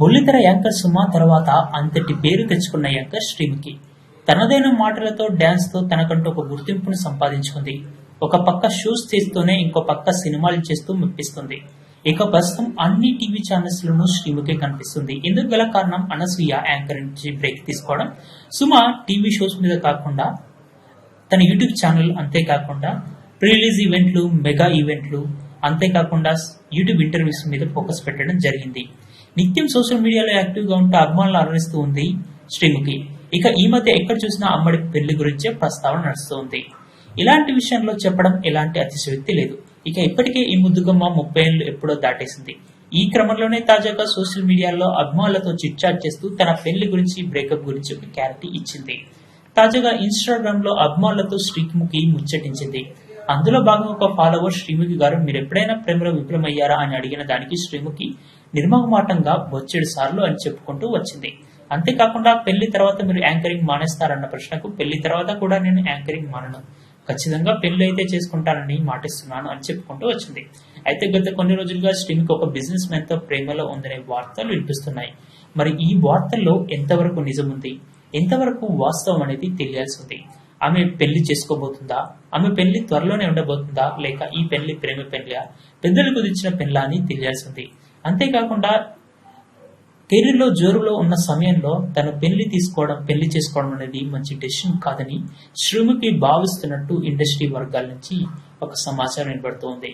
బుల్లితెర యాంకర్ సుమ తర్వాత అంతటి పేరు తెచ్చుకున్న యాంకర్ శ్రీముఖి. తనదైన మాటలతో, డాన్స్తో తనకంటూ ఒక గుర్తింపును సంపాదించుకుంది. ఒక పక్క షోస్ చేస్తూనే ఇంకో పక్క సినిమాలు చేస్తూ మెప్పిస్తుంది. ఇక ప్రస్తుతం అన్ని టీవీ ఛానల్స్ లోనూ శ్రీముఖి కనిపిస్తుంది. ఇందుకు గల కారణం అనసూయ యాంకర్ నుంచి బ్రేక్ తీసుకోవడం. సుమ టీవీ షోస్ మీద కాకుండా తన యూట్యూబ్ ఛానల్, అంతేకాకుండా ప్రీ రిలీజ్ ఈవెంట్లు, మెగా ఈవెంట్లు, అంతేకాకుండా యూట్యూబ్ ఇంటర్వ్యూస్ మీద ఫోకస్ పెట్టడం జరిగింది. నిత్యం సోషల్ మీడియాలో యాక్టివ్ గా ఉంటూ అభిమానులు అలరిస్తూ ఉంది శ్రీముఖి. ఇక ఈ మధ్య ఎక్కడ చూసినా అమ్మడి పెళ్లి గురించే ప్రస్తావన నడుస్తూ ఉంది. ఇలాంటి విషయంలో చెప్పడం ఎలాంటి అతిశయోక్తి లేదు. ఇక ఇప్పటికే ఈ ముద్దుగమ్మ 30 ఏళ్లు ఎప్పుడో దాటేసింది. ఈ క్రమంలోనే తాజాగా సోషల్ మీడియాలో అభిమానులతో చిట్ చాట్ చేస్తూ తన పెళ్లి గురించి, బ్రేకప్ గురించి ఒక క్లారిటీ ఇచ్చింది. తాజాగా ఇన్స్టాగ్రామ్ లో అభిమానులతో శ్రీముఖి ముచ్చటించింది. అందులో భాగంగా ఒక ఫాలోవర్ శ్రీముఖి గారు, మీరు ఎప్పుడైనా ప్రేమలో విఫలమయ్యారా అని అడిగిన దానికి శ్రీముఖి నిర్మోహమాటంగా బొచ్చెడు సార్లు అని చెప్పుకుంటూ వచ్చింది. అంతేకాకుండా పెళ్లి తర్వాత మీరు యాంకరింగ్ మానేస్తారన్న ప్రశ్నకు, పెళ్లి తర్వాత కూడా నేను యాంకరింగ్ మానను, ఖచ్చితంగా పెళ్లి అయితే చేసుకుంటానని మాటిస్తున్నాను అని చెప్పుకుంటూ వచ్చింది. అయితే గత కొన్ని రోజులుగా శ్రీముఖి ఒక బిజినెస్ మ్యాన్ తో ప్రేమలో ఉందనే వార్తలు వినిపిస్తున్నాయి. మరి ఈ వార్తల్లో ఎంతవరకు నిజం ఉంది, ఎంతవరకు వాస్తవం అనేది తెలియాల్సి ఉంది. ఆమె పెళ్లి చేసుకోబోతుందా, ఆమె పెళ్లి త్వరలోనే ఉండబోతుందా, లేక ఈ పెళ్లి ప్రేమ పెళ్లియా, పెద్దలు కుదిర్చిన పెళ్లా అని తెలియాల్సి ఉంది. అంతేకాకుండా కెరీర్ లో జోరులో ఉన్న సమయంలో తను పెళ్లి చేసుకోవడం అనేది మంచి డెసిషన్ కాదని శ్రీముఖి భావిస్తున్నట్టు ఇండస్ట్రీ వర్గాల నుంచి ఒక సమాచారం వినబడుతోంది.